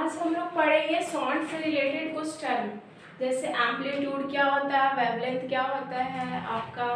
आज हम लोग पढ़ेंगे साउंड से रिलेटेड कुछ टर्म, जैसे एम्पलीट्यूड क्या होता है, वेवलेंथ क्या होता है, आपका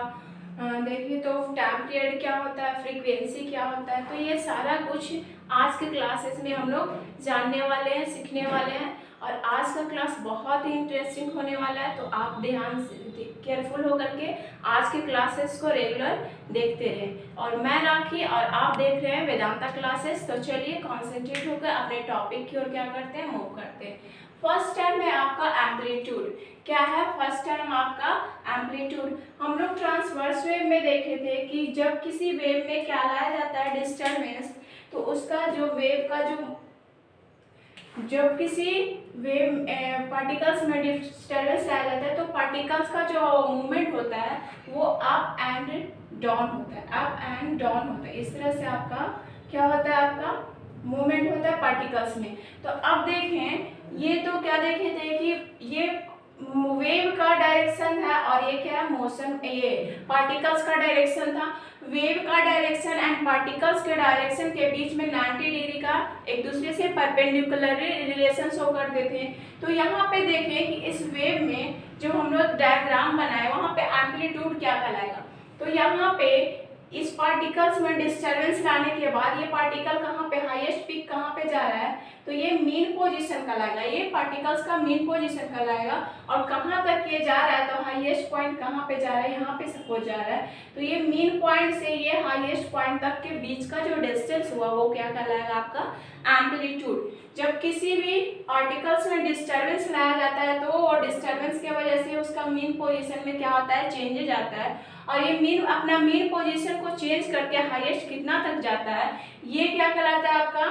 देखिए तो टाइम पीरियड क्या होता है, फ्रीक्वेंसी क्या होता है। तो ये सारा कुछ आज के क्लासेस में हम लोग जानने वाले हैं, सीखने वाले हैं। और आज का क्लास बहुत ही इंटरेस्टिंग होने वाला है, तो आप ध्यान से केयरफुल होकर के आज के क्लासेस को रेगुलर देखते रहें। और मैं राखी और आप देख रहे हैं वेदांता क्लासेस। तो चलिए कॉन्सेंट्रेट होकर अपने टॉपिक की ओर क्या करते हैं, मूव करते हैं। फर्स्ट टर्म है आपका एम्पलीट्यूड। क्या है फर्स्ट टर्म आपका एम्पलीट्यूड? हम लोग ट्रांसवर्स वेव में देखे थे कि जब किसी वेव में क्या लाया जाता है, डिस्टर्बेंस, तो उसका जो वेव का जब किसी वेव पार्टिकल्स में डिस्टर्बेंस लाया जाता है तो पार्टिकल्स का जो मूवमेंट होता है वो अप एंड डाउन होता है, अप एंड डाउन होता है। इस तरह से आपका क्या होता है, आपका मूवमेंट होता है पार्टिकल्स में। तो अब देखें, ये तो क्या देखे थे कि ये वेव का डायरेक्शन है और ये क्या है, मोशन, ये पार्टिकल्स का डायरेक्शन था। वेव का डायरेक्शन एंड पार्टिकल्स के डायरेक्शन के बीच में 90 डिग्री का एक दूसरे से परपेंडिकुलर रिलेशन शो करते थे। तो यहाँ पे देखें कि इस वेव में जो हम लोग डायग्राम बनाए वहाँ पे एम्पलीट्यूड क्या कहलाएगा। तो यहाँ पे इस पार्टिकल्स में डिस्टर्बेंस लाने के बाद ये पार्टिकल कहाँ पे, हाईएस्ट पीक कहाँ पे जा रहा है, तो ये मीन पोजीशन कहलाएगा, ये पार्टिकल्स का मीन पोजीशन कहलाएगा। और कहाँ तक ये जा रहा है, तो हाईएस्ट पॉइंट कहाँ पे जा रहा है, यहाँ पे सपोज जा रहा है। तो ये मीन पॉइंट से ये हाईएस्ट पॉइंट तक के बीच का जो डिस्टेंस हुआ वो क्या कहलाएगा, आपका एम्पलीट्यूड। जब किसी भी पार्टिकल्स में डिस्टर्बेंस लाया जाता है तो वो डिस्टर्बेंस की वजह से उसका मीन पोजीशन में क्या होता है, चेंजेज आता है। और ये अपना मीन पोजीशन को चेंज करके हाईएस्ट कितना तक जाता है, ये क्या कहलाता है, आपका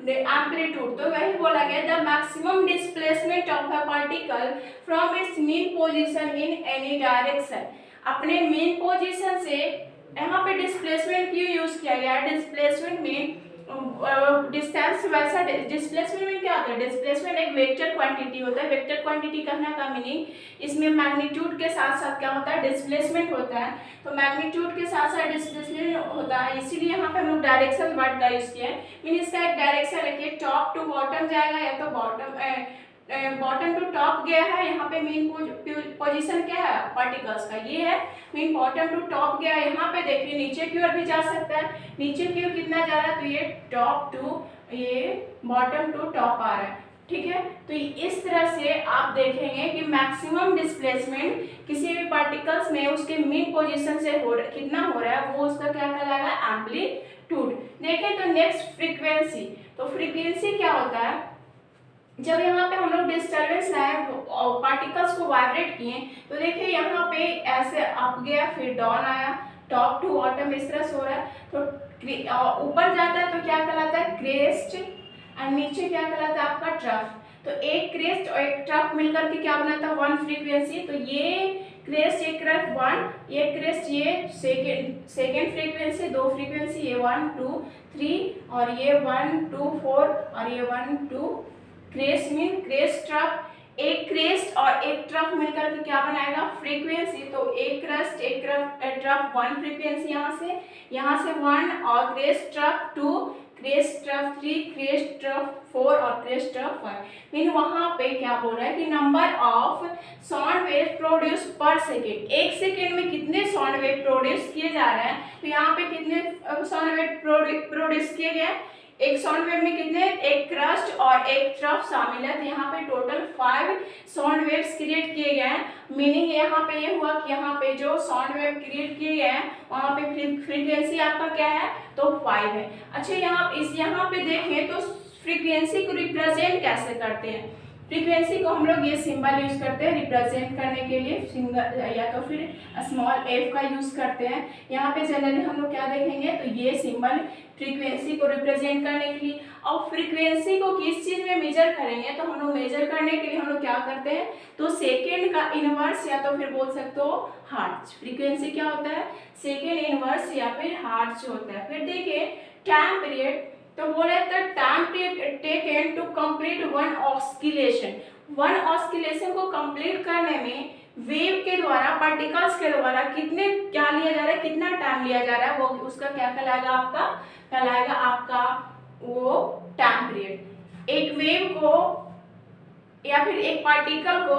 एम्पलीट्यूड। तो वही बोला गया, the maximum displacement of a particle from its mean position in any direction. अपने मीन पोजीशन से यहाँ पे डिस्प्लेसमेंट क्यों यूज किया गया है, डिस्प्लेसमेंट मीन डिस्टेंस, वैसा डिस्प्लेसमेंट में क्या होता है, डिस्प्लेसमेंट एक वेक्टर क्वांटिटी होता है। वेक्टर क्वांटिटी कहने का मीनिंग इसमें मैग्नीट्यूड के साथ साथ क्या होता है, डिस्प्लेसमेंट होता है। तो मैग्नीट्यूड के साथ साथ डिस्प्लेसमेंट होता है, इसीलिए यहाँ पे हम लोग डायरेक्शन वर्ड का यूज किया है। मीन इसका एक डायरेक्शन लिखिए, टॉप टू बॉटम जाएगा या तो बॉटम टू टॉप गया है। यहाँ पे मीन पोजीशन क्या है पार्टिकल्स का, ये है मीन बॉटम टू टॉप गया। यहाँ पे देखिए नीचे की ओर भी जा सकता है, नीचे की ओर कितना जा रहा है, तो ये टॉप टू ये बॉटम टू टॉप आ रहा है, ठीक है। तो इस तरह से आप देखेंगे कि मैक्सिमम डिस्प्लेसमेंट किसी भी पार्टिकल्स में उसके मीन पोजीशन से कितना हो रहा है वो उसका क्या कहलाएगा, एम्पलीट्यूड। देखें तो नेक्स्ट फ्रीक्वेंसी। तो फ्रीक्वेंसी क्या होता है, जब यहाँ पे हम लोग डिस्टर्बेंस लाए और पार्टिकल्स को वाइब्रेट किए, तो देखिए यहाँ पे ऐसे अप गया, फिर डाउन आया, टॉप टू बॉटम इस तरह से हो रहा है। तो ऊपर जाता है तो क्या कहलाता है, क्रेस्ट, और नीचे क्या कहलाता है, आपका ट्रफ। तो एक क्रेस्ट और एक ट्रफ मिलकर के क्या बनाता है, वन फ्रीक्वेंसी। तो ये क्रेस्ट, एक ट्रफ वन, ये क्रेस्ट, ये सेकेंड फ्रीक्वेंसी, दो फ्रीक्वेंसी, ये 1 2 3 और ये 1 2 4 और ये 1 2। क्रेस्ट मीन क्रेस्ट ट्रफ, एक क्रेस्ट और एक ट्रफ मिलकर के क्या बनाएगा, फ्रीक्वेंसी। तो एक क्रेस्ट एक ट्रफ 1 फ्रीक्वेंसी, यहाँ से 1 और crest trough 2, crest trough 3, crest trough 4 और क्रेस्ट ट्रफ 5। मीन वहाँ पे क्या बोल रहा है कि number of sound wave produce पर सेकेंड, एक सेकेंड में कितने साउंड वेव प्रोड्यूस किए जा रहे हैं। तो यहाँ पे कितने साउंड वेव प्रोड्यूस किए गए, एक साउंड वेव में कितने, एक क्रस्ट और एक ट्रफ शामिल है। तो यहाँ पे टोटल 5 साउंड वेव्स क्रिएट किए गए हैं। मीनिंग यहाँ पे ये हुआ कि यहाँ पे जो साउंड वेव क्रिएट किए गए हैं वहाँ पे फ्रीक्वेंसी आपका क्या है, तो 5 है। अच्छा यहाँ पे देखें तो फ्रीक्वेंसी को रिप्रेजेंट कैसे करते हैं। फ्रीक्वेंसी को हम लोग ये सिंबल यूज करते हैं रिप्रेजेंट करने के लिए, सिंगल या तो फिर स्मॉल एफ का यूज करते हैं। यहाँ पे जनरली हम लोग क्या देखेंगे, तो ये सिंबल फ्रीक्वेंसी को रिप्रेजेंट करने के लिए। और फ्रीक्वेंसी को किस चीज में मेजर करेंगे, तो हम लोग मेजर करने के लिए हम लोग क्या करते हैं, तो सेकेंड का इनवर्स या तो फिर बोल सकते हो हर्ट्ज। फ्रीक्वेंसी क्या होता है, सेकेंड इनवर्स या फिर हर्ट्ज होता है। फिर देखिए टाइम पीरियड, तो बोले तो time taken to complete one oscillation, one oscillation को कंप्लीट करने में वेव के द्वारा, पार्टिकल्स के द्वारा कितने क्या लिया जा रहा है, कितना टाइम लिया जा रहा है, वो उसका क्या कहलाएगा, आपका कहलाएगा आपका वो टाइम पीरियड। एक वेव को या फिर एक पार्टिकल को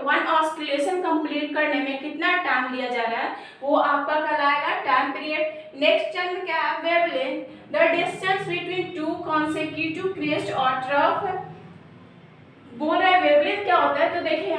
वन ऑस्किलेशन कंप्लीट करने में कितना टाइम लिया जा रहा है, वो आपका कहलाएगा टाइम पीरियड। नेक्स्ट टर्म क्या है, wavelength, the distance between two consecutive crest और ट्रफ। बोल रहा है वेवलेंथ क्या होता है, तो देखिए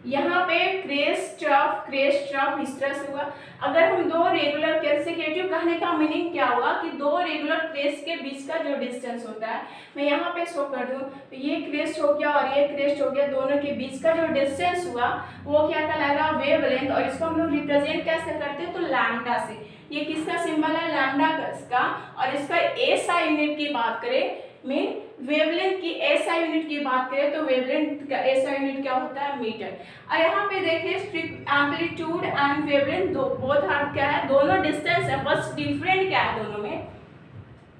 यहाँ पे क्रेस्ट ट्रफ इस तरह से हुआ। अगर हम दो रेगुलर कंसेक्यूटिव, कहने का मीनिंग क्या हुआ कि दो रेगुलर क्रेस्ट के बीच का जो डिस्टेंस होता है, मैं यहाँ पे शो कर दूँ, तो ये क्रेस्ट हो गया और ये क्रेस्ट हो गया, दोनों के बीच का जो डिस्टेंस हुआ वो क्या कहलाएगा, वेवलेंथ। और इसको हम लोग रिप्रेजेंट कैसे करते हैं, तो लैम्डा से। ये किसका सिंबल है, लैम्डा का। और इसका एसआई यूनिट की बात करें, मीन वेवलेंथ की एसआई यूनिट की बात करें तो वेवलेंथ का एसआई यूनिट क्या होता है, मीटर। और यहाँ पे देखिए amplitude and wavelength both are क्या है, दोनों डिस्टेंस है, बस डिफरेंट क्या है दोनों में,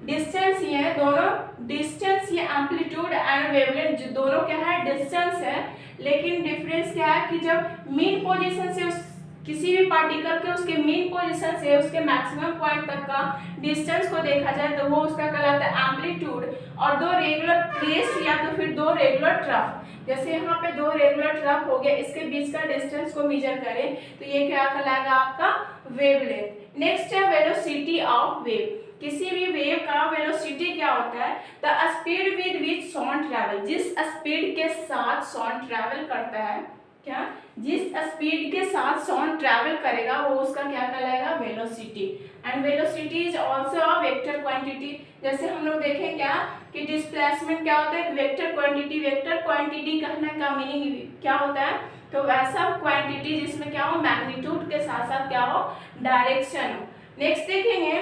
डिस्टेंस ये है, दोनों डिस्टेंस ये एम्पलीट्यूड एंड वेवलेंथ जो दोनों क्या है, डिस्टेंस है। लेकिन डिफरेंस क्या है कि जब मीन पोजीशन से किसी भी पार्टिकल के उसके मेन पोजीशन से उसके मैक्सिमम पॉइंट तक का डिस्टेंस को देखा जाए तो वो उसका कहलाता है एम्पलीट्यूड। और दो रेगुलर क्रेस्ट या तो फिर दो रेगुलर ट्रफ, जैसे यहाँ पे दो रेगुलर ट्रफ हो गया, इसके बीच का डिस्टेंस को मेजर करें तो ये क्या कहलाएगा आपका, वेवलेंथ। नेक्स्ट है वेलोसिटी ऑफ वेव। किसी भी वेव का वेलोसिटी क्या होता है, the speed with which sound travel, जिस स्पीड के साथ साउंड ट्रैवल करता है, क्या, जिस स्पीड के साथ साउंड ट्रैवल करेगा वो उसका क्या कहलाएगा, velocity. And velocity is also a vector quantity. जैसे हम लोग देखें क्या कि डिस्प्लेसमेंट क्या होता है, वेक्टर क्वांटिटी। वेक्टर क्वांटिटी कहने का मीनिंग क्या होता है, तो वैसा क्वांटिटी जिसमें क्या हो, मैग्नीट्यूड के साथ साथ क्या हो, डायरेक्शन हो। नेक्स्ट देखेंगे,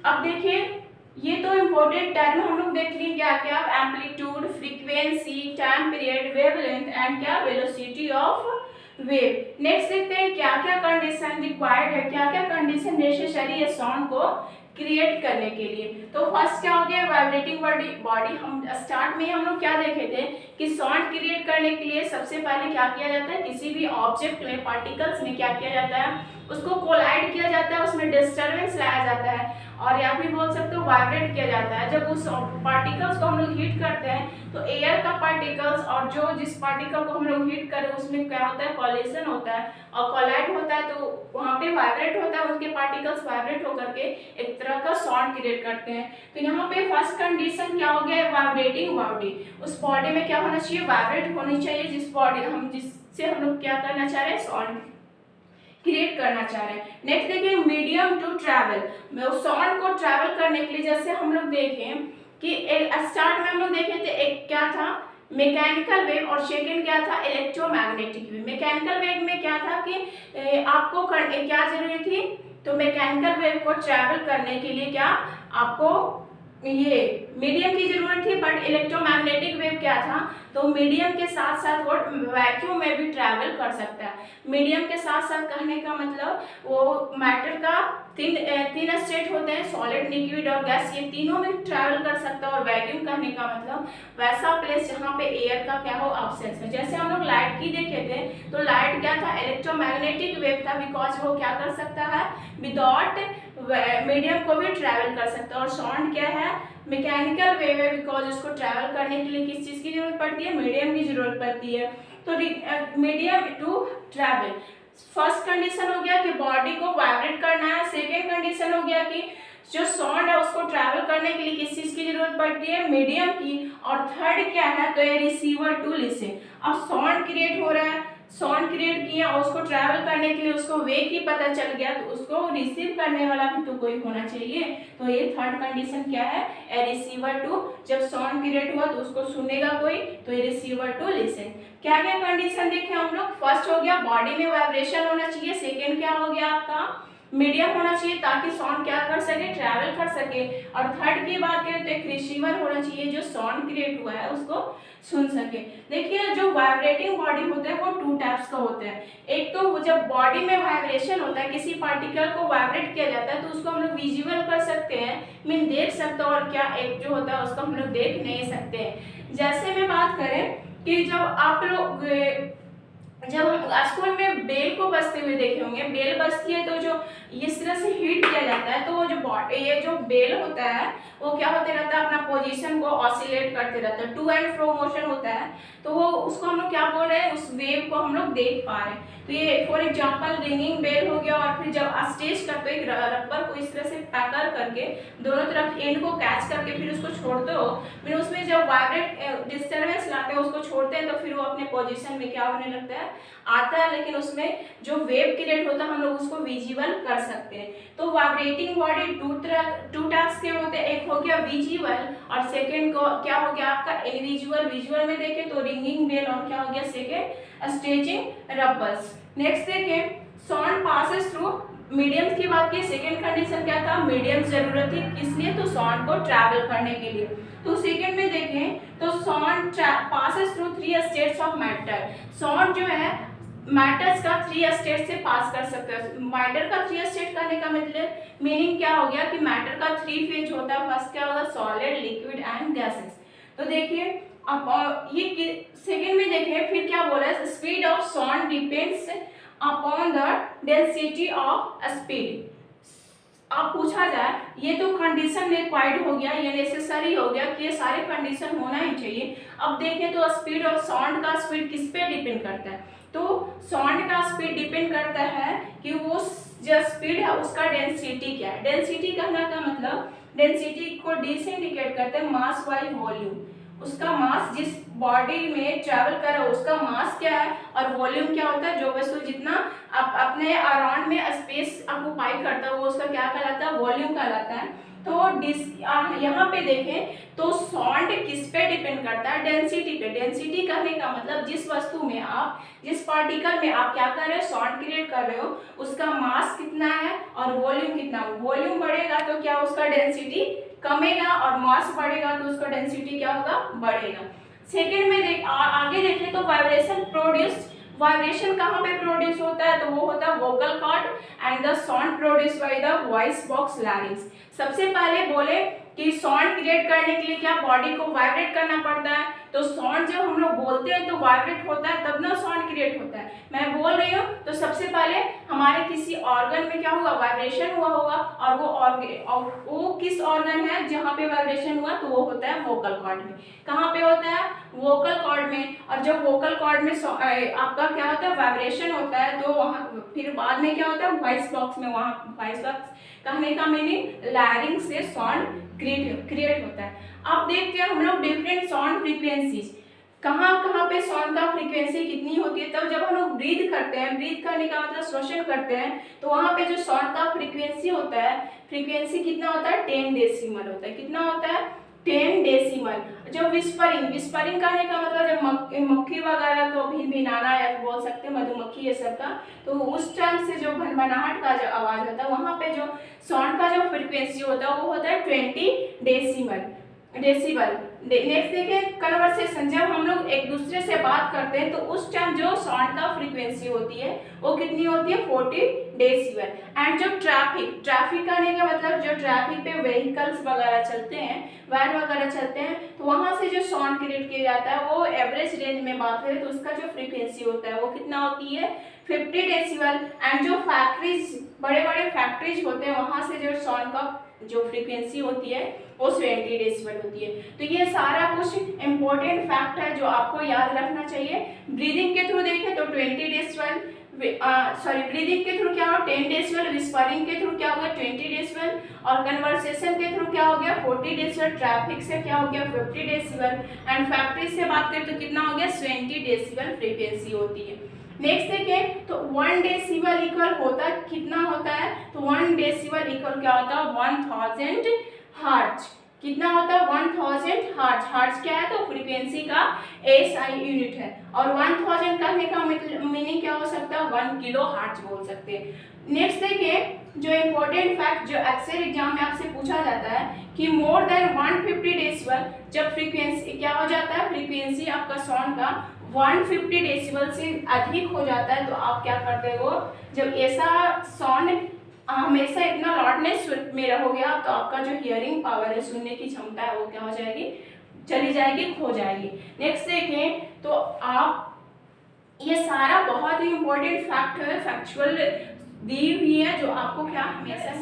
अब देखिए ये तो इम्पोर्टेंट टर्म हम लोग देख लिए क्या क्या, amplitude, frequency, time period, wavelength and क्या, वेलोसिटी ऑफ वेव। नेक्स्ट देखते हैं क्या क्या कंडीशन रिक्वायर्ड है, क्या क्या कंडीशन नेसेसरी है साउंड को क्रिएट करने के लिए। तो फर्स्ट क्या हो गया, वाइब्रेटिंग बॉडी। हम स्टार्ट में हम लोग क्या देखे थे कि साउंड क्रिएट करने के लिए सबसे पहले क्या किया जाता है, किसी भी ऑब्जेक्ट में, पार्टिकल्स में क्या किया जाता है, उसको कोलाइड किया जाता है, उसमें डिस्टर्बेंस लाया जाता है और या फिर बोल सकते हो वाइब्रेट किया जाता है। जब उस पार्टिकल्स को हम लोग हीट करते हैं तो एयर का पार्टिकल्स और जो जिस पार्टिकल को हम लोग हीट करें उसमें क्या होता है, कॉलिजन होता है और कोलाइड होता है, तो वहाँ पे वाइब्रेट होता है, उनके पार्टिकल्स वाइब्रेट होकर के एक तरह का साउंड क्रिएट करते हैं। तो यहाँ पे फर्स्ट कंडीशन क्या हो गया, वाइब्रेटिंग बॉडी। उस बॉडी में क्या होना चाहिए, वाइब्रेट होनी चाहिए, जिससे हम लोग क्या करना चाह रहे हैं, साउंड क्रिएट करना चाह रहे हैं। नेक्स्ट देखिए मीडियम टू ट्रैवल, साउंड को ट्रैवल करने के लिए जैसे हम लोग देखें कि स्टार्ट में हम लोग देखे थे, एक क्या था, मैकेनिकल वेव और सेकंड क्या था, इलेक्ट्रोमैग्नेटिक वेव। मैकेनिकल वेव में क्या था कि आपको क्या जरूरी थी, तो मैकेनिकल वेव को ट्रैवल करने के लिए क्या आपको ये मीडियम की जरूरत थी, बट इलेक्ट्रोमैग्नेटिक वेव क्या था, तो मीडियम के साथ साथ वो वैक्यूम में भी ट्रैवल कर सकता है। मीडियम के साथ साथ कहने का मतलब वो मैटर का तीन स्टेट होते हैं, सॉलिड, लिक्विड और गैस, ये तीनों में ट्रैवल कर सकता है। और वैक्यूम कहने का मतलब वैसा प्लेस जहाँ पे एयर का क्या हो, एब्सेंस है। जैसे हम लोग लाइट की देखे थे तो लाइट क्या था, इलेक्ट्रोमैग्नेटिक वेव था, बिकॉज वो क्या कर सकता है, विदाउट मीडियम को भी ट्रैवल कर सकता है। और साउंड क्या है, मैकेनिकल वेव है, बिकॉज उसको ट्रैवल करने के लिए किस चीज़ की जरूरत पड़ती है, मीडियम की जरूरत पड़ती है। तो medium to travel, first condition हो गया कि बॉडी को वाइब्रेट करना है। सेकेंड कंडीशन हो गया कि जो साउंड है उसको ट्रैवल करने के लिए किस चीज़ की जरूरत पड़ती है, मीडियम की। और थर्ड क्या है, तो ये रिसीवर टू लिसन। अब साउंड क्रिएट हो रहा है, साउंड क्रिएट किया और उसको ट्रैवल करने के लिए उसको वे की पता चल गया, तो उसको रिसीव करने वाला भी तो कोई होना चाहिए। तो ये थर्ड कंडीशन क्या है, ए रिसीवर टू, जब साउंड क्रिएट हुआ तो उसको सुनेगा कोई, तो ये रिसीवर टू लिसन। क्या क्या कंडीशन देखे हम लोग, फर्स्ट हो गया बॉडी में वाइब्रेशन होना चाहिए, सेकेंड क्या हो गया आपका, मीडियम होना चाहिए ताकि साउंड क्या कर सके, ट्रैवल कर सके। और थर्ड की बात करें तो एक रिसीवर होना चाहिए जो साउंड क्रिएट हुआ है उसको सुन सके। देखिए जो वाइब्रेटिंग बॉडी होते हैं वो टू टाइप्स का होते हैं। एक तो जब बॉडी में वाइब्रेशन होता है, किसी पार्टिकल को वाइब्रेट किया जाता है, तो उसको हम लोग विजुअल कर सकते हैं, मीन देख सकते हैं। और क्या एक जो होता है उसको हम लोग देख नहीं सकते हैं। जैसे में बात करें कि जब आप लोग जब हम स्कूल में बेल को बजते हुए देखे होंगे, बेल बजती है तो जो इस तरह से हिट किया जाता है तो वो जो ये जो बेल होता है वो क्या होते रहता है, अपना पोजीशन को ऑसिलेट करते रहता है, टू एंड फ्रो मोशन होता है। तो वो उसको हम लोग क्या बोल रहे हैं, उस वेव को हम लोग देख पा रहे हैं। तो ये फॉर एग्जांपल रिंगिंग बेल हो गया। और फिर जब स्टेज करते हो एक रबर को इस तरह से पैकर करके दोनों तरफ एंड को कैच करके फिर उसको छोड़ते हो, फिर उसमें जब वाइब्रेट डिस्टर्बेंस लाते हैं उसको छोड़ते हैं तो फिर वो अपने पोजीशन में क्या होने लगता है, आता है। लेकिन उसमें जो वेव क्रिएट होता है हम लोग उसको विजिबल कर सकते हैं। तो वाइब्रेटिंग बॉडी टू टाइप्स के होते हैं, एक हो गया विजिबल और सेकेंड को क्या हो गया आपका इनविजिबल। विजुअल में देखें तो रिंगिंग बेल और क्या हो गया सेकेंड स्ट्रेचिंग रबर्स। नेक्स्ट देखें साउंड पासेस थ्रू मीडियम की बात की, सेकेंड कंडीशन क्या था, मीडियम जरूरत थी किस लिए, तो साउंड को ट्रैवल करने के लिए। तो सेकेंड में देखें तो sound passes through 3 states of matter. Sound जो है मैटर्स का 3 स्टेट से पास कर सकते हैं। मैटर का 3 स्टेट करने का मतलब मीनिंग क्या हो गया कि मैटर का 3 फेज होता है। फर्स्ट क्या होगा, सॉलिड, लिक्विड एंड गैसेस। तो देखिए अब ये सेकेंड में देखिए फिर क्या बोला है, speed of sound depends upon the density of speed. अब पूछा जाए ये तो कंडीशन रिक्वायर्ड हो गया, ये नेसेसरी हो गया कि ये सारे कंडीशन होना ही चाहिए। अब देखें तो स्पीड ऑफ साउंड का स्पीड किस पे डिपेंड करता है, तो साउंड का स्पीड डिपेंड करता है कि वो जो स्पीड है उसका डेंसिटी क्या है। डेंसिटी कहने का मतलब डेंसिटी को डी से इंडिकेट करते हैं मास बाई वॉल्यूम। उसका मास जिस बॉडी में ट्रैवल कर रहा है उसका मास क्या है और वॉल्यूम क्या होता है, जो वस्तु जितना अपने अराउंड में स्पेस ऑक्युपाई करता है वो उसका क्या कहलाता है, वॉल्यूम कहलाता है। तो यहाँ पे देखें तो साउंड किस पे डिपेंड करता है, डेंसिटी पे। डेंसिटी कहने का मतलब जिस वस्तु में आप, जिस पार्टिकल में आप क्या कर रहे हो, साउंड क्रिएट कर रहे हो, उसका मास कितना है और वॉल्यूम कितना। वॉल्यूम बढ़ेगा तो क्या उसका डेंसिटी कमेगा और मास बढ़ेगा तो उसका डेंसिटी क्या होगा, बढ़ेगा। सेकेंड में आगे देखें तो वाइब्रेशन प्रोड्यूस। वाइब्रेशन कहाँ पे प्रोड्यूस होता है, तो वो होता है vocal cord and the sound produce by the voice box larynx. सबसे पहले बोले कि साउंड क्रिएट करने के लिए क्या बॉडी को वाइब्रेट करना पड़ता है, तो साउंड जब हम लोग बोलते हैं तो वाइब्रेट होता है तब ना साउंड क्रिएट होता है। मैं बोल रही हूँ तो सबसे पहले हमारे किसी ऑर्गन में क्या हुआ, वाइब्रेशन हुआ होगा और वो किस ऑर्गन है जहाँ पे वाइब्रेशन हुआ, तो वो होता है वोकल कॉर्ड में। कहाँ पे होता है, वोकल कॉर्ड में। और जब वोकल कॉर्ड में आपका क्या होता है, वाइब्रेशन होता है, तो वहाँ फिर बाद में क्या होता है, वॉइस बॉक्स में। वहाँ वॉइस बॉक्स कहने का मीनिंग लैरिंग से साउंड क्रिएट होता है। अब देखते हैं हम लोग डिफरेंट साउंड फ्रीक्वेंसीज, कहाँ कहाँ पे साउंड का फ्रीक्वेंसी कितनी होती है। तब जब हम लोग ब्रीथ करते हैं, ब्रीथ करने का मतलब श्वसन करते हैं, तो वहाँ पे जो साउंड का फ्रीक्वेंसी होता है, फ्रीक्वेंसी कितना होता है, 10 डेसिमल होता है। कितना होता है, 10 डेसिमल। जो विस्परिंग, विस्परिंग करने का मतलब जब मक्खी वगैरह को भी भिनाना या बोल सकते हैं मधुमक्खी ये सब का, तो उस टाइम से जो भनभनाहट का जो आवाज होता है वहाँ पे जो साउंड का जो फ्रीक्वेंसी होता है वो होता है 20 डेसिबल। नेक्स्ट देखिए कन्वर्सेशन, जब हम लोग एक दूसरे से बात करते हैं तो उस टाइम जो साउंड का फ्रीक्वेंसी होती है वो कितनी होती है, 40 डेसिबल। एंड जो ट्रैफिक करने का मतलब जो ट्रैफिक पे व्हीकल्स वगैरह चलते हैं, वैन वगैरह चलते हैं, तो वहाँ से जो साउंड क्रिएट किया जाता है वो एवरेज रेंज में बात करें तो उसका जो फ्रीक्वेंसी होता है वो कितना होती है, 50 डेसिबल। एंड जो फैक्ट्रीज, बड़े बड़े फैक्ट्रीज होते हैं वहाँ से जो साउंड का जो फ्रीक्वेंसी होती है वो 20 डेसिबल होती है। तो ये सारा कुछ इंपॉर्टेंट फैक्ट है जो आपको याद रखना चाहिए। ब्रीदिंग के थ्रू देखें तो 20 डेसिबल, ब्रीदिंग के थ्रू क्या हो 10 डेसिबल, विस्परिंग के थ्रू क्या हो गया 20 डेसिबल, और कन्वर्सेशन के थ्रू क्या हो गया 40 डेसिबल, ट्रैफिक से क्या हो गया 50 डेसिबल, एंड फैक्ट्री से बात करें तो कितना हो गया 20 डेसिबल फ्रीक्वेंसी होती है। नेक्स्ट देखें तो 1 डेसिबल इक्वल होता कितना होता है, तो 1 डेसिबल इक्वल क्या होता है 1000 हर्ट्ज। कितना होता है 1000 हर्ट्ज। हर्ट्ज क्या है, तो फ्रीक्वेंसी का एसआई यूनिट है। और 1000 कहने का मीनिंग क्या हो सकता है, 1 किलो हर्ट्ज बोल सकते हैं। नेक्स्ट देखिए जो इम्पोर्टेंट फैक्ट जो अक्सर एग्जाम में आपसे पूछा जाता है कि मोर देन 150 डेसिबल, जब फ्रीक्वेंसी क्या हो जाता है, फ्रीक्वेंसी आपका साउंड का 150 डेसिबल से अधिक हो जाता है तो आप क्या करते हो, जब ऐसा साउंड हमेशा इतना लाउडनेस में रहोगे आप, तो आपका जो हियरिंग पावर है, सुनने की क्षमता है, वो क्या हो जाएगी, चली जाएगी, खो जाएगी। नेक्स्ट देखें तो आप ये सारा बहुत ही इम्पोर्टेंट फैक्ट है, फैक्चुअल दी हुई है, जो आपको क्या हमेशा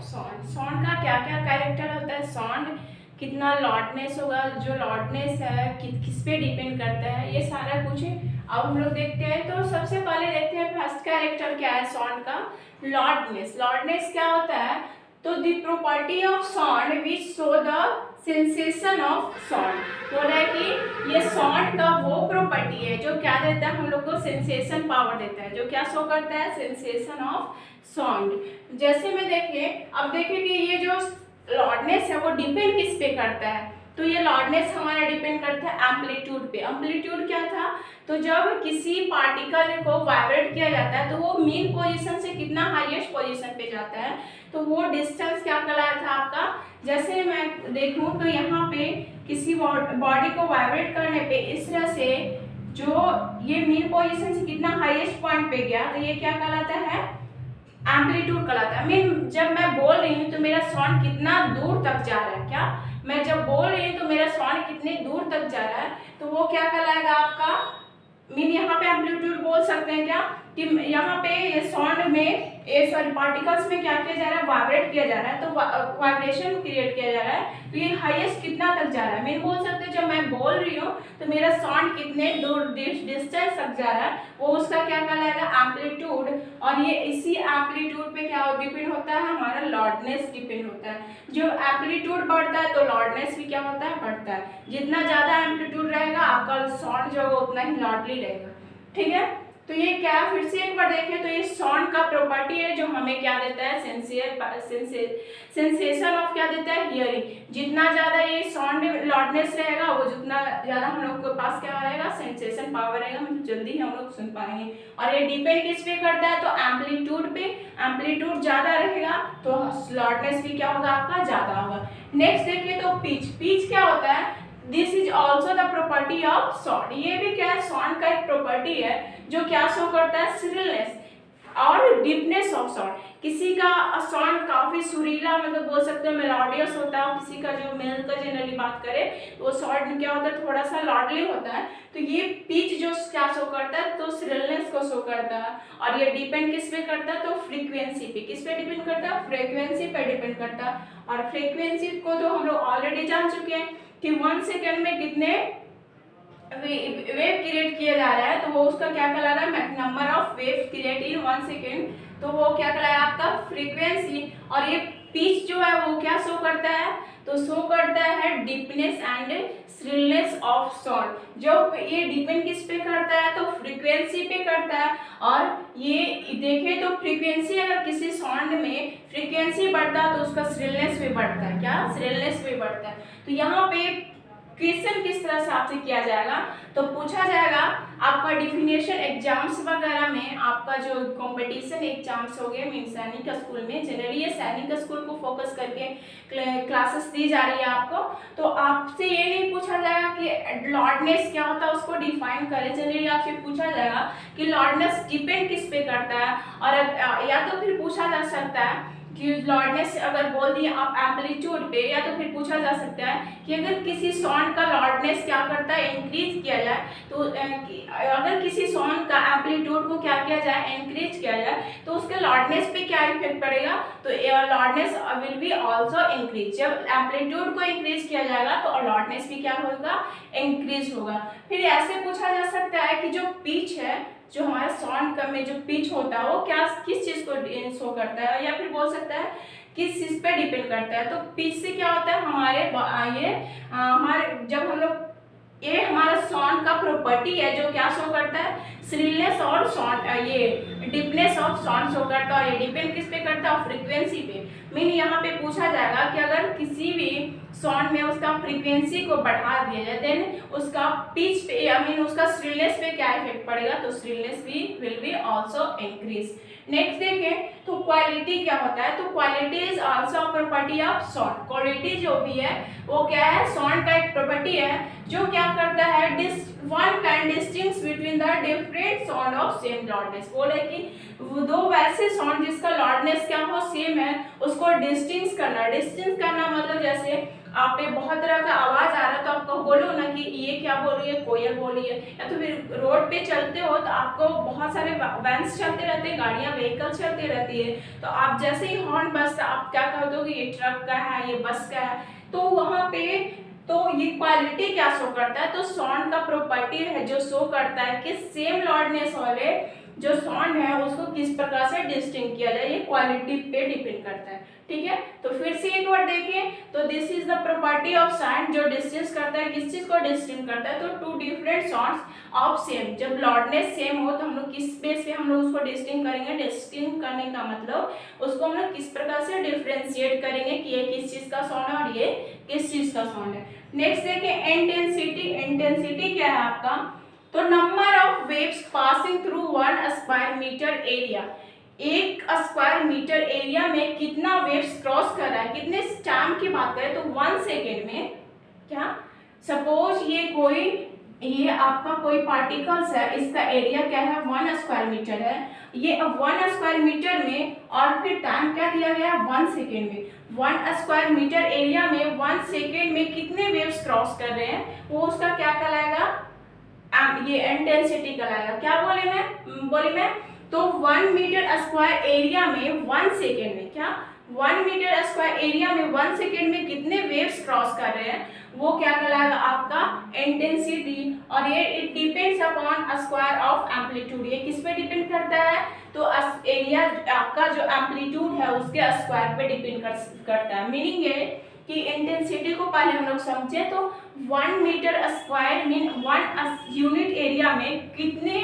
साउंड का क्या क्या कैरेक्टर होता है, साउंड कितना लॉडनेस होगा, जो लॉडनेस है किस पे डिपेंड करता है, ये सारा कुछ अब हम लोग देखते हैं। तो सबसे पहले देखते हैं फर्स्ट कैरेक्टर क्या है साउंड का, लॉडनेस। लॉडनेस क्या होता है, तो the property of sound which show the sensation of sound, बोल रहा है कि ये साउंड का वो प्रॉपर्टी है जो क्या देता है हम लोग को, सेंसेशन पावर देता है, जो क्या शो करता है, सेंसेशन ऑफ साउंड। जैसे में देखिए, अब देखिए कि ये जो लॉडनेस है वो डिपेंड किस पे करता है, तो ये लॉडनेस हमारा डिपेंड करता है एम्पलीट्यूड पे। एम्पलीट्यूड क्या था, तो जब किसी पार्टिकल को वाइब्रेट किया जाता है तो वो मेन पोजीशन से कितना हाईएस्ट पोजीशन पे जाता है, तो वो डिस्टेंस क्या कहलाया था आपका। जैसे मैं देखूं तो यहाँ पे किसी बॉडी को वाइब्रेट करने पे इस तरह से जो ये मेन पोजीशन से कितना हाईएस्ट पॉइंट पे गया, तो ये क्या कहलाता है, एम्पलीट्यूड कहलाता है। मीन जब मैं बोल रही हूँ तो मेरा साउंड कितना दूर तक जा रहा है, क्या मैं जब बोल रही हूँ तो मेरा साउंड कितने दूर तक जा रहा है, तो वो क्या कहलाएगा आपका, मीन यहाँ पे एम्पलीट्यूड बोल सकते हैं क्या, कि यहाँ पे ये साउंड में सॉरी पार्टिकल्स में क्या किया जा रहा है, वाइब्रेट किया जा रहा है, तो वाइब्रेशन क्रिएट किया जा रहा है, तो ये हाईएस्ट कितना तक जा रहा है। मैं बोल सकते हैं जब मैं बोल रही हूँ तो मेरा साउंड कितने दूर डिस्टेंस तक जा रहा है, वो उसका क्या कहलाएगा, एम्पलीट्यूड। और ये इसी एम्पलीट्यूड पे क्या डिपेंड होता है, हमारा लॉडनेस डिपेंड होता है। जो एम्पलीट्यूड बढ़ता है तो लॉडनेस भी क्या होता है, बढ़ता है। जितना ज़्यादा एम्पलीट्यूड रहेगा आपका साउंड जो होगा उतना ही लॉडली रहेगा, ठीक है। तो ये क्या है, फिर से एक बार देखें तो ये साउंड का प्रॉपर्टी है जो हमें क्या देता है, सेंसेशन ऑफ क्या देता है, हियरिंग। जितना ज़्यादा ये साउंड लॉडनेस रहेगा वो जितना ज़्यादा हम लोग के पास क्या रहेगा, सेंसेशन पावर रहेगा, मतलब जल्दी हम लोग सुन पाएंगे। और ये डिपेंड किस पे करता है, तो एम्पलीट्यूड पे। एम्पलीट्यूड ज़्यादा रहेगा तो लॉडनेस भी क्या होगा आपका, ज़्यादा होगा। नेक्स्ट देखिए तो पिच। पिच क्या होता है, this is also the property of sound. ये भी क्या है, साउंड का एक प्रॉपर्टी है जो क्या शो करता है, श्रिलनेस और डीपनेस ऑफ साउंड। किसी का साउंड काफी सुरीला, मतलब बोल सकते हैं मेलोडियस होता है, किसी का जो मेल का जनरली बात करें वो साउंड क्या होता है, थोड़ा सा लॉडली होता है। तो ये पिच जो क्या शो करता है, तो श्रिलनेस को शो करता है। और ये डिपेंड किस पे करता है, तो फ्रीक्वेंसी पे। किस पे डिपेंड करता है, फ्रीक्वेंसी पे डिपेंड करता है। और फ्रीक्वेंसी को तो हम लोग ऑलरेडी जान चुके हैं कि 1 सेकेंड में कितने वेव क्रिएट किया जा रहा है, तो वो उसका क्या कहला रहा है, number of wave create in 1 second, तो वो क्या कहलाया आपका, फ्रीक्वेंसी। और ये पिच जो है वो क्या शो करता है, तो शो करता है deepness and shrillness of sound. जो ये डिपेंड किस पे करता है, तो फ्रीक्वेंसी पे करता है। और ये देखें तो फ्रीक्वेंसी, अगर किसी साउंड में फ्रीक्वेंसी बढ़ता है तो उसका श्रिलनेस भी बढ़ता है, क्या श्रिलनेस भी बढ़ता है। तो यहाँ पे क्वेश्चन किस तरह से आपसे किया जाएगा, तो पूछा जाएगा आपका डिफिनेशन एग्जाम्स वगैरह में, आपका जो कंपटीशन एग्जाम्स हो गए मीन सैनिक स्कूल में, जनरली ये सैनिक स्कूल को फोकस करके क्लासेस दी जा रही है आपको, तो आपसे ये नहीं पूछा जाएगा कि लॉडनेस क्या होता है उसको डिफाइन करें। जनरली आपसे पूछा जाएगा कि लॉडनेस डिपेंड किस पे करता है, और या तो फिर पूछा जा सकता है कि लॉडनेस अगर बोल दिए आप एम्पलीट्यूड पे, या तो फिर पूछा जा सकता है कि अगर किसी साउंड का लॉडनेस क्या करता है, इंक्रीज किया जाए, तो अगर किसी साउंड का एम्पलीट्यूड को क्या किया जाए, इंक्रीज किया जाए, तो उसके लॉडनेस पे क्या इफेक्ट पड़ेगा, तो लॉडनेस विल बी आल्सो इंक्रीज। जब एम्पलीट्यूड को इंक्रीज किया जाएगा तो लॉडनेस भी क्या होगा, इंक्रीज होगा। फिर ऐसे पूछा जा सकता है कि जो पिच है, जो हमारा साउंड का में जो पिच होता है वो क्या किस चीज़ को शो करता है, या फिर बोल सकता है किस चीज़ पे डिपेंड करता है। तो पिच से क्या होता है, हमारे जब हम लोग, ये हमारा साउंड का प्रॉपर्टी है जो क्या शो करता है, श्रिलनेस और साउंड, ये डीपनेस ऑफ साउंड शो करता है। और ये डिपेंड किस पे करता है, फ्रीक्वेंसी पे। मीन यहाँ पे पूछा जाएगा कि अगर किसी भी साउंड में उसका फ्रीक्वेंसी को बढ़ा दिया जाए, देन उसका पिच पे, आई मीन उसका श्रिलनेस पे क्या इफेक्ट पड़ेगा, तो श्रिलनेस भी will be also increase. Next देखें तो क्वालिटी क्या होता है, तो quality is also property of sound. Quality जो भी है वो क्या है, साउंड का एक प्रॉपर्टी है जो क्या करता है, one can distinguish between the different sound of same loudness. बोले कि दो वैसे साउंड जिसका लॉडनेस क्या हो, सेम है, उसको डिस्टिंग्विश करना। डिस्टिंग्विश करना मतलब जैसे आप पे बहुत तरह का आवाज आ रहा है तो आपको बोलो ना कि ये क्या बोल रही है, कोयल बोल रही है। या तो फिर रोड पे चलते हो तो आपको बहुत सारे वैन्स चलते रहते हैं, गाड़ियाँ व्हीकल चलती रहती है, तो आप जैसे ही हॉर्न बजता आप क्या कर दोगे, ये ट्रक का है, ये बस का है, तो वहाँ पे तो ये क्वालिटी क्या शो करता है, तो साउंड का प्रॉपर्टी है जो शो करता है कि सेम लाउडनेस वाले जो साउंड है उसको किस प्रकार से डिस्टिंग किया जाए, ये क्वालिटी पे डिपेंड करता है। ठीक है, तो फिर से एक बार देखें तो this is the property of sound जो डिस्टिंग करता है, किस चीज को डिस्टिंग करता है, तो two different sounds of same, जब लाउडनेस सेम हो तो हम लोग किस बेस पे हम लोग उसको डिस्टिंग करेंगे, डिस्टिंग करने का मतलब उसको हम लोग किस प्रकार से डिफरेंशिएट करेंगे कि ये किस चीज का साउंड है और ये किस चीज का साउंड है। नेक्स्ट देखें इंटेंसिटी। इंटेंसिटी क्या है आपका, तो number of waves passing through 1 square metre area, 1 square metre area में कितना वेव्स क्रॉस कर रहा है, कितने टाइम की बात करें तो 1 सेकेंड में, क्या सपोज ये आपका कोई पार्टिकल्स है, इसका एरिया क्या है 1 स्क्वायर मीटर है, ये 1 स्क्वायर मीटर में और फिर टाइम क्या दिया गया है 1 सेकेंड में, 1 स्क्वायर मीटर एरिया में 1 सेकेंड में कितने वेव्स क्रॉस कर रहे हैं, वो उसका क्या कहलाएगा, ये इंटेंसिटी कहलाएगा। क्या बोली मैं तो 1 मीटर स्क्वायर एरिया में 1 सेकेंड में, क्या 1 मीटर स्क्वायर एरिया में 1 सेकेंड में कितने वेव्स क्रॉस कर रहे हैं, वो क्या कहलाएगा आपका इंटेंसिटी। और ये it depends upon square of amplitude, ये किस पे डिपेंड करता है, तो एरिया आपका जो एम्पलीट्यूड है उसके स्क्वायर पे डिपेंड करता है। मीनिंग ये कि इंटेंसिटी को पहले हम लोग समझे तो 1 metre square mean 1 unit area में कितने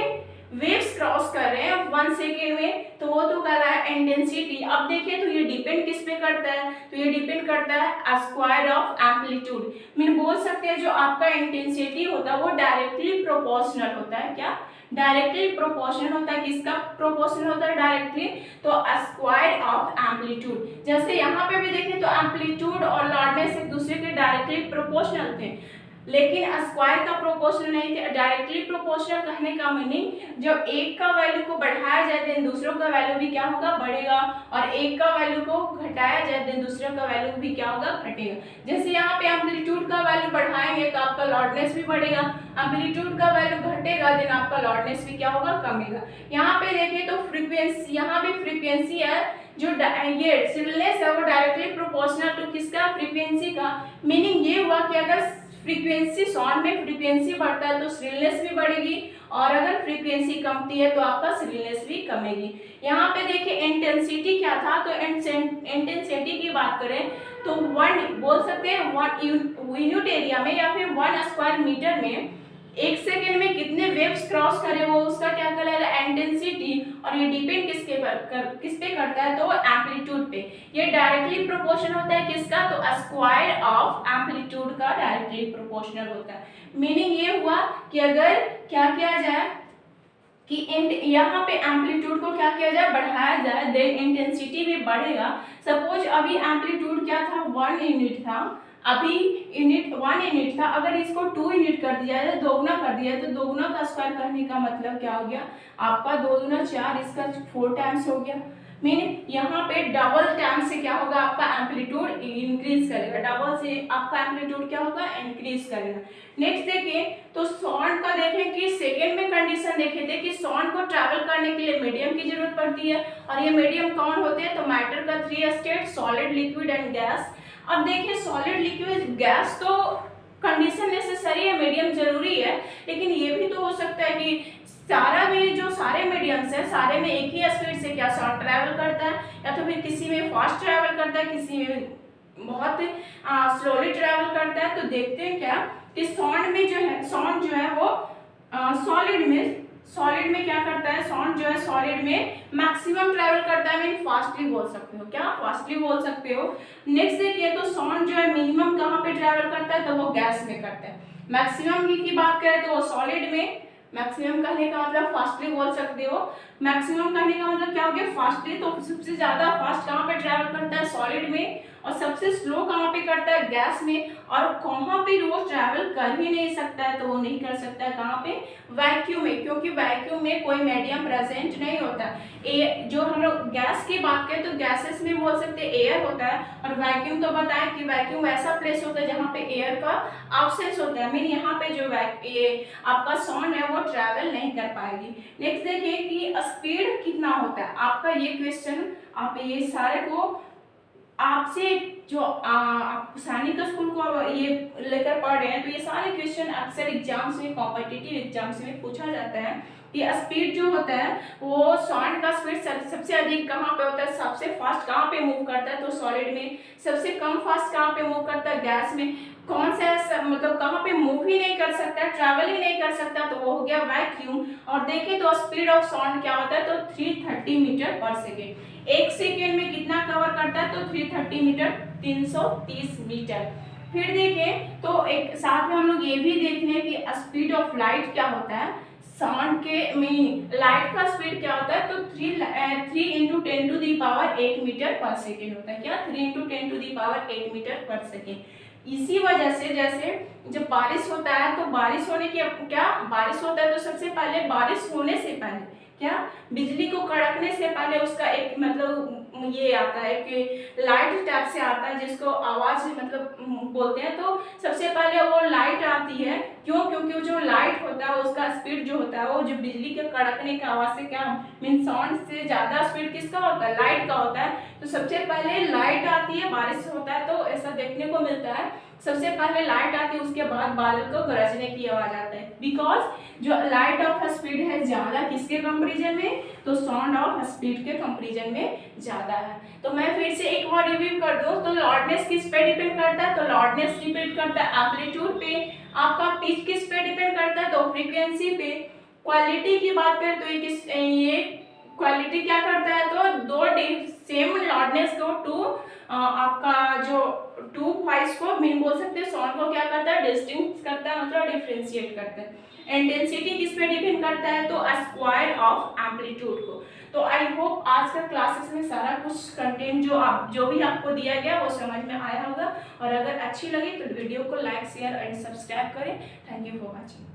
वेव्स क्रॉस कर रहे हैं 1 सेकेंड में, तो वो तो कह रहा है इंटेंसिटी। अब देखिए तो ये डिपेंड किस पे करता है, तो ये डिपेंड करता है स्क्वायर ऑफ एम्पलीट्यूड, मीन बोल सकते हैं जो आपका इंटेंसिटी होता है वो डायरेक्टली प्रोपोर्शनल होता है, क्या डायरेक्टली प्रोपोर्शनल होता है, किसका प्रोपोर्शनल होता है डायरेक्टली, तो स्क्वायर ऑफ एम्पलीट्यूड। जैसे यहाँ पे भी देखें तो एम्पलीट्यूड और लाउडनेस एक दूसरे के डायरेक्टली प्रोपोर्शनल थे, लेकिन स्क्वायर का प्रोपोर्शनल नहीं थे। डायरेक्टली प्रोपोर्शनल कहने का मीनिंग जब एक का वैल्यू को बढ़ाया जाए देन दूसरों का वैल्यू भी क्या होगा, बढ़ेगा, और एक का वैल्यू को घटाया जाए देन दूसरों का वैल्यू भी क्या होगा, घटेगा। जैसे यहाँ पे एम्पलीट्यूड का वैल्यू बढ़ाएंगे तो आपका लाउडनेस भी बढ़ेगा, एम्पलीट्यूड का वैल्यू घटेगा देन आपका लाउडनेस भी क्या होगा, कमेगा। यहाँ पे देखिए तो फ्रीक्वेंसी, यहाँ भी फ्रीक्वेंसी है, जो ये सिरिलनेस है वो डायरेक्टली प्रोपोर्शनल टू किसका, फ्रीक्वेंसी का। मीनिंग ये हुआ कि अगर फ्रीक्वेंसी साउंड में फ्रीक्वेंसी बढ़ता है तो श्रिलनेस भी बढ़ेगी, और अगर फ्रीक्वेंसी कमती है तो आपका श्रिलनेस भी कमेगी। यहाँ पे देखिए इंटेंसिटी क्या था, तो इंटेंसिटी की बात करें तो 1 बोल सकते हैं 1 यूनिट एरिया में या फिर 1 स्क्वायर मीटर में 1 सेकेंड में कितने वेव्स क्रॉस करे वो उसका क्या कहलाएगा, इंटेंसिटी। और ये डिपेंड किस पे करता है, तो एम्पलीट्यूड पे। ये डायरेक्टली प्रोपोर्शनल होता है किसका, तो स्क्वायर ऑफ एम्पलीट्यूड का डायरेक्टली प्रोपोर्शनल होता है। मीनिंग ये हुआ कि अगर क्या किया जाए कि यहाँ पे एम्पलीट्यूड को क्या किया जाए, बढ़ाया जाए, देन इंटेंसिटी भी बढ़ेगा। सपोज अभी एम्पलीट्यूड क्या था, 1 यूनिट था, अभी 1 यूनिट था, अगर इसको 2 यूनिट कर दिया जाए, दोगुना कर दिया जाए, तो दोगुना का स्क्वायर करने का मतलब क्या हो गया आपका, 2 दूना 4, इसका 4 टाइम्स हो गया। मीन यहाँ पे डबल टाइम से क्या होगा, आपका एम्पलीट्यूड इंक्रीज करेगा, डबल से आपका एम्पलीट्यूड क्या होगा, इंक्रीज करेगा। नेक्स्ट देखिए तो साउंड का देखें कि सेकेंड में कंडीशन देखे थे कि साउंड को ट्रैवल करने के लिए मीडियम की जरूरत पड़ती है, और ये मीडियम कौन होते हैं, तो मैटर का 3 state, solid, liquid and gas. अब देखिए सॉलिड, लिक्विड, गैस तो कंडीशन नेसेसरी है, मीडियम जरूरी है, लेकिन ये भी तो हो सकता है कि सारे मीडियम्स है, सारे में एक ही स्पीड से क्या साउंड ट्रैवल करता है, या तो फिर किसी में फास्ट ट्रैवल करता है, किसी में बहुत स्लोली ट्रैवल करता है। तो देखते हैं क्या कि साउंड जो है वो सॉलिड में क्या करता है, साउंड जो है सॉलिड में मैक्सिमम ट्रैवल करता है, मीन फास्टली बोल सकते हो, क्या फास्टली बोल सकते हो। नेक्स्ट देखिए तो साउंड जो है मिनिमम कहाँ पे ट्रैवल करता है, तो वो गैस में करता है। मैक्सिमम की बात करें तो वो सॉलिड में, मैक्सिमम कहने का मतलब फास्टली बोल सकते हो, मैक्सिमम कहने का मतलब क्या हो गया, फास्टली, तो सबसे ज्यादा फास्ट कहाँ पे ट्रैवल करता है, सॉलिड में, और सबसे स्लो कहाँ पे करता है, गैस में, और कहाँ पे रोज ट्रैवल कर ही नहीं सकता है, तो वो नहीं कर सकता है कहाँ पे, वैक्यूम में, क्योंकि वैक्यूम में कोई मीडियम प्रेजेंट नहीं होता। जो हम लोग गैस की बात करें तो गैसेस में बोल सकते हैं एयर होता है, और वैक्यूम तो बताएं कि वैक्यूम ऐसा प्लेस होता है जहाँ पे एयर का एब्सेंस होता है, मीन यहाँ पे जो ये आपका साउंड है वो ट्रैवल नहीं कर पाएगी। नेक्स्ट देखिए कि स्पीड कितना होता है, आपका ये क्वेश्चन आप ये सारे को आपसे जो आप सैनिक स्कूल को ये लेकर पढ़ रहे हैं, तो ये सारे क्वेश्चन अक्सर एग्जाम्स में, कॉम्पिटिटिव एग्जाम्स में पूछा जाता है कि स्पीड जो होता है वो साउंड का स्पीड सबसे अधिक कहाँ पे होता है, सबसे फास्ट कहाँ पे मूव करता है, तो सॉलिड में, सबसे कम फास्ट कहाँ पे मूव करता है, गैस में, कौन सा मतलब कहाँ पे मूव ही नहीं कर सकता, ट्रैवल ही नहीं कर सकता, तो वो हो गया वैक्यूम। और देखें तो स्पीड ऑफ साउंड क्या होता है, तो 330 मीटर पर सेकेंड, एक सेकेंड में कितना कवर करता है, तो 330 मीटर, 330 मीटर। फिर देखें तो एक साथ में हम लोग ये भी देख लें कि स्पीड ऑफ लाइट क्या होता है, साउंड के मीन लाइट का स्पीड क्या होता है, तो 3 into 10 to the power 8 metre per second होता है, क्या 3 into 10 to the power 8 metre per second. इसी वजह से जैसे जब बारिश होता है तो बारिश होने के क्या, बारिश होता है तो सबसे पहले बारिश होने से पहले क्या, बिजली को कड़कने से पहले उसका एक मतलब ये आता है कि लाइट टाइप से आता है जिसको आवाज मतलब बोलते हैं, तो सबसे पहले वो लाइट आती है, क्यों, क्योंकि जो लाइट होता है उसका स्पीड जो होता है वो जो बिजली के कड़कने की आवाज से क्या मीन साउंड से ज्यादा स्पीड किसका होता है, लाइट का होता है। तो सबसे पहले लाइट आती है, बारिश होता है तो ऐसा देखने को मिलता है, सबसे पहले लाइट आती है उसके बाद बादल को गरजने की आवाज आता है, बिकॉज जो लाइट ऑफ स्पीड है ज्यादा किसके कंपेरिजन में, तो साउंड ऑफ स्पीड के कंपेरिजन में ज्यादा है। तो मैं फिर से एक बार रिव्यू कर दूं तो लाउडनेस किस पे डिपेंड करता है, तो लाउडनेस डिपेंड करता है एम्पलीट्यूड पे, आपका पिच किस पे डिपेंड करता है, तो फ्रीक्वेंसी पे। क्वालिटी की बात करें तो ये क्वालिटी क्या करता है, तो दो सेम लाउडनेस को आपका जो टू वॉइस को मीन बोल सकते हैं, साउंड को क्या करता है, डिस्टिंक्ट करता है, मतलब डिफरेंशिएट करता है। इंटेंसिटी किस पे डिपेंड करता है, तो स्क्वायर ऑफ एम्पलीट्यूड को। तो आई होप आज का क्लासेस में सारा कुछ कंटेंट जो भी आपको दिया गया वो समझ में आया होगा, और अगर अच्छी लगी तो वीडियो को लाइक शेयर एंड सब्सक्राइब करें। Thank you for watching.